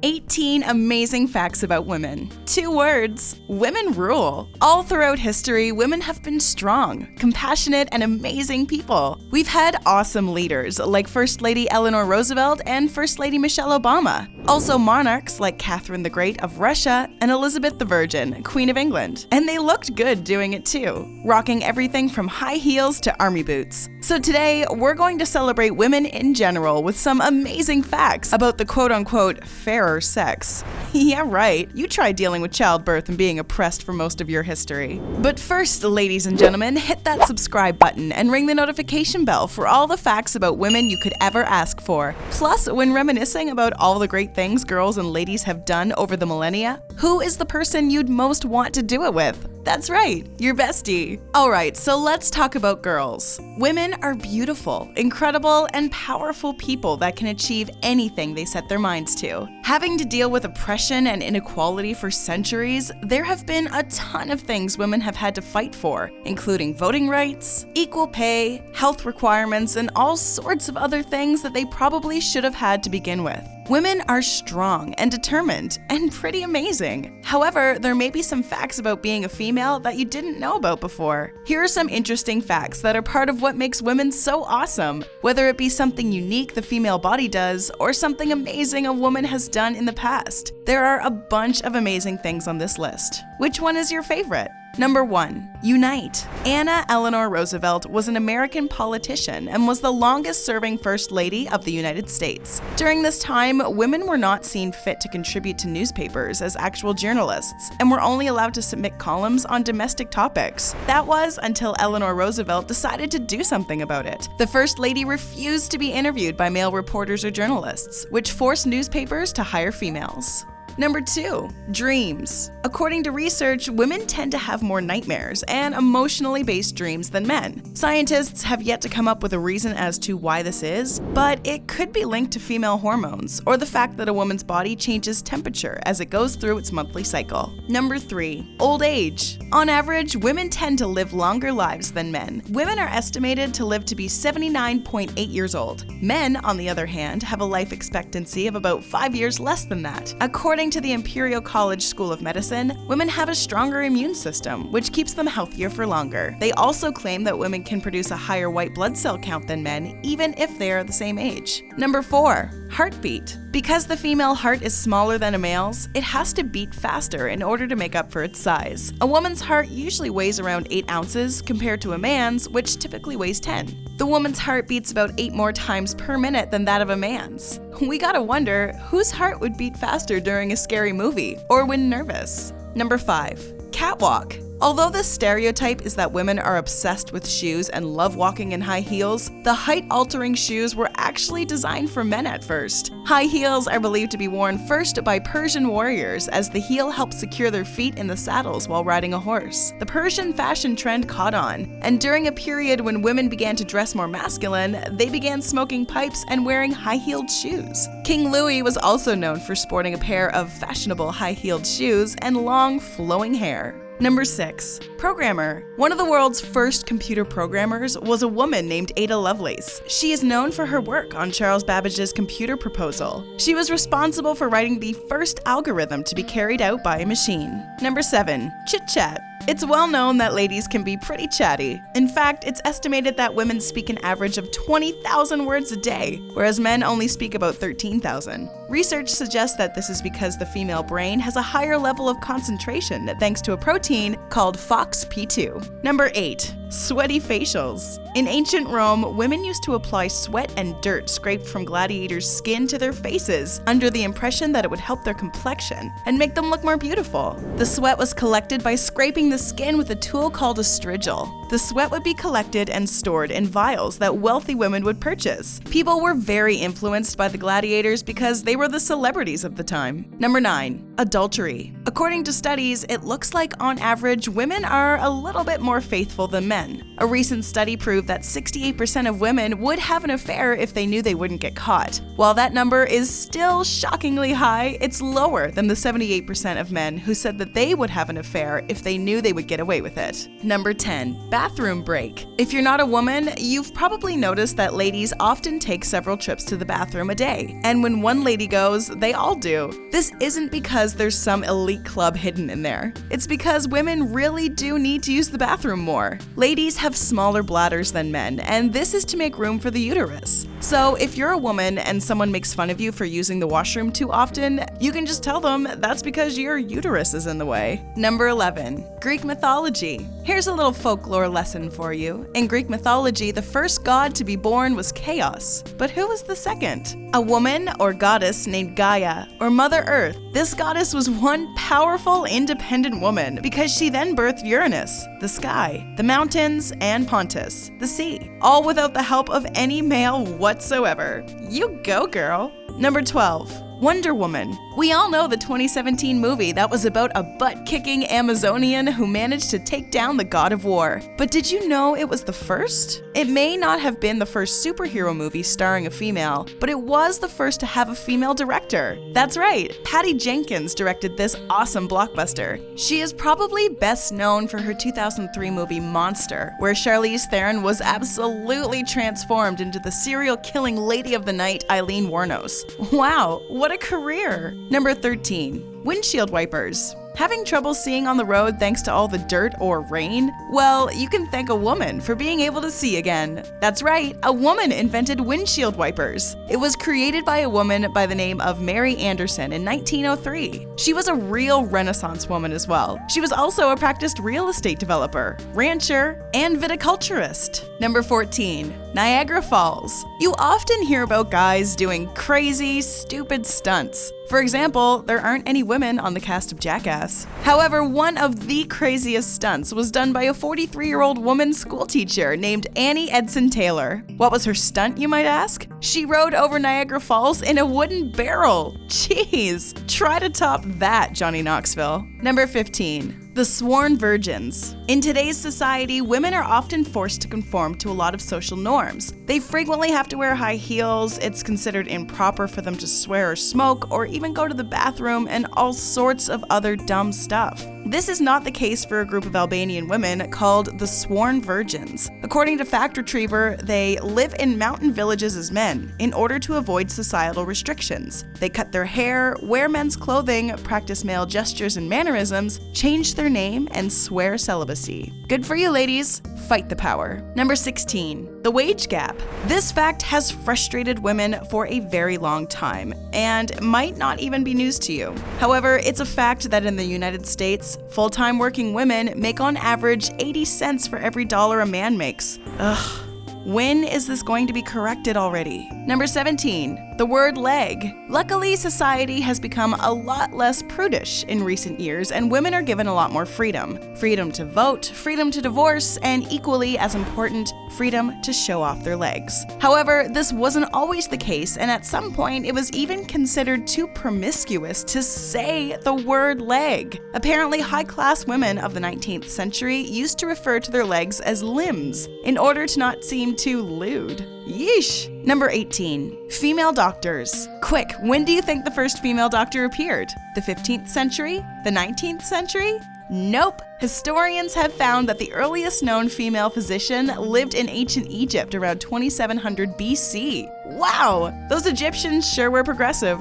18 amazing facts about women. 2 words: women rule. All throughout history, women have been strong, compassionate, and amazing people. We've had awesome leaders like First Lady Eleanor Roosevelt and First Lady Michelle Obama. Also monarchs like Catherine the Great of Russia and Elizabeth the Virgin, Queen of England. And they looked good doing it too, rocking everything from high heels to army boots. So today, we're going to celebrate women in general with some amazing facts about the quote-unquote fairer sex. Yeah, right, you try dealing with childbirth and being oppressed for most of your history. But first, ladies and gentlemen, hit that subscribe button and ring the notification bell for all the facts about women you could ever ask for. Plus, when reminiscing about all the great things girls and ladies have done over the millennia, who is the person you'd most want to do it with? That's right, your bestie. Alright, so let's talk about girls. Women are beautiful, incredible, and powerful people that can achieve anything they set their minds to. Having to deal with oppression and inequality for centuries, there have been a ton of things women have had to fight for, including voting rights, equal pay, health requirements, and all sorts of other things that they probably should have had to begin with. Women are strong and determined and pretty amazing. However, there may be some facts about being a female that you didn't know about before. Here are some interesting facts that are part of what makes women so awesome, whether it be something unique the female body does or something amazing a woman has done in the past. There are a bunch of amazing things on this list. Which one is your favorite? Number 1. Unite. Anna Eleanor Roosevelt was an American politician and was the longest-serving First Lady of the United States. During this time, women were not seen fit to contribute to newspapers as actual journalists and were only allowed to submit columns on domestic topics. That was until Eleanor Roosevelt decided to do something about it. The First Lady refused to be interviewed by male reporters or journalists, which forced newspapers to hire females. Number 2. Dreams. According to research, women tend to have more nightmares and emotionally based dreams than men. Scientists have yet to come up with a reason as to why this is, but it could be linked to female hormones or the fact that a woman's body changes temperature as it goes through its monthly cycle. Number 3. Old age. On average, women tend to live longer lives than men. Women are estimated to live to be 79.8 years old. Men, on the other hand, have a life expectancy of about 5 years less than that. According to the Imperial College School of Medicine, women have a stronger immune system, which keeps them healthier for longer. They also claim that women can produce a higher white blood cell count than men, even if they are the same age. Number 4. Heartbeat. Because the female heart is smaller than a male's, it has to beat faster in order to make up for its size. A woman's heart usually weighs around 8 ounces compared to a man's, which typically weighs 10. The woman's heart beats about 8 more times per minute than that of a man's. We gotta wonder, whose heart would beat faster during a scary movie or when nervous? Number 5. Catwalk. Although the stereotype is that women are obsessed with shoes and love walking in high heels, the height-altering shoes were actually designed for men at first. High heels are believed to be worn first by Persian warriors, as the heel helps secure their feet in the saddles while riding a horse. The Persian fashion trend caught on, and during a period when women began to dress more masculine, they began smoking pipes and wearing high-heeled shoes. King Louis was also known for sporting a pair of fashionable high-heeled shoes and long, flowing hair. Number 6. Programmer. One of the world's first computer programmers was a woman named Ada Lovelace. She is known for her work on Charles Babbage's computer proposal. She was responsible for writing the first algorithm to be carried out by a machine. Number 7. Chit-chat. It's well known that ladies can be pretty chatty. In fact, it's estimated that women speak an average of 20,000 words a day, whereas men only speak about 13,000. Research suggests that this is because the female brain has a higher level of concentration thanks to a protein called FOXP2. Number 8. Sweaty facials. In ancient Rome, women used to apply sweat and dirt scraped from gladiators' skin to their faces under the impression that it would help their complexion and make them look more beautiful. The sweat was collected by scraping the skin with a tool called a strigil. The sweat would be collected and stored in vials that wealthy women would purchase. People were very influenced by the gladiators because they were the celebrities of the time. Number 9. Adultery. According to studies, it looks like on average women are a little bit more faithful than men men. A recent study proved that 68% of women would have an affair if they knew they wouldn't get caught. While that number is still shockingly high, it's lower than the 78% of men who said that they would have an affair if they knew they would get away with it. Number 10. Bathroom break. If you're not a woman, you've probably noticed that ladies often take several trips to the bathroom a day. And when one lady goes, they all do. This isn't because there's some elite club hidden in there. It's because women really do need to use the bathroom more. Ladies have smaller bladders than men, and this is to make room for the uterus. So if you're a woman and someone makes fun of you for using the washroom too often, you can just tell them that's because your uterus is in the way. Number 11. Greek mythology. Here's a little folklore lesson for you. In Greek mythology, the first god to be born was Chaos. But who was the second? A woman or goddess named Gaia, or Mother Earth. This goddess was one powerful, independent woman because she then birthed Uranus, the sky, the mountains, and Pontus, the sea, all without the help of any male whatsoever. You go, girl. Number 12. Wonder Woman. We all know the 2017 movie that was about a butt-kicking Amazonian who managed to take down the god of war. But did you know it was the first? It may not have been the first superhero movie starring a female, but it was the first to have a female director. That's right, Patty Jenkins directed this awesome blockbuster. She is probably best known for her 2003 movie Monster, where Charlize Theron was absolutely transformed into the serial-killing lady of the night Eileen Wuornos. Wow, what a career! Number 13. Windshield wipers. Having trouble seeing on the road thanks to all the dirt or rain? Well, you can thank a woman for being able to see again. That's right, a woman invented windshield wipers. It was created by a woman by the name of Mary Anderson in 1903. She was a real Renaissance woman as well. She was also a practiced real estate developer, rancher, and viticulturist. Number 14. Niagara Falls. You often hear about guys doing crazy, stupid stunts. For example, there aren't any women on the cast of Jackass. However, one of the craziest stunts was done by a 43-year-old woman schoolteacher named Annie Edson Taylor. What was her stunt, you might ask? She rode over Niagara Falls in a wooden barrel. Jeez, try to top that, Johnny Knoxville. Number 15. The Sworn Virgins. In today's society, women are often forced to conform to a lot of social norms. They frequently have to wear high heels, it's considered improper for them to swear or smoke, or even go to the bathroom, and all sorts of other dumb stuff. This is not the case for a group of Albanian women called the Sworn Virgins. According to Fact Retriever, they live in mountain villages as men in order to avoid societal restrictions. They cut their hair, wear men's clothing, practice male gestures and mannerisms, change their name, and swear celibacy. Good for you, ladies. Fight the power. Number 16. The wage gap. This fact has frustrated women for a very long time and might not even be news to you. However, it's a fact that in the United States, full-time working women make on average 80 cents for every dollar a man makes. Ugh. When is this going to be corrected already? Number 17. The word leg. Luckily, society has become a lot less prudish in recent years, and women are given a lot more freedom. Freedom to vote, freedom to divorce, and equally as important, freedom to show off their legs. However, this wasn't always the case, and at some point it was even considered too promiscuous to say the word leg. Apparently, high-class women of the 19th century used to refer to their legs as limbs in order to not seem too lewd. Yeesh! Number 18. Female doctors. Quick, when do you think the first female doctor appeared? The 15th century? The 19th century? Nope. Historians have found that the earliest known female physician lived in ancient Egypt around 2700 BC. Wow! Those Egyptians sure were progressive.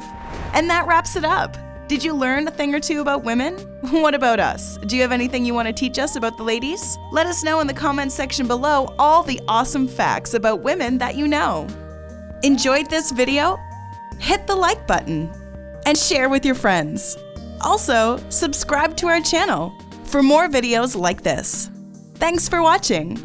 And that wraps it up. Did you learn a thing or two about women? What about us? Do you have anything you want to teach us about the ladies? Let us know in the comments section below all the awesome facts about women that you know. Enjoyed this video? Hit the like button and share with your friends. Also, subscribe to our channel for more videos like this. Thanks for watching.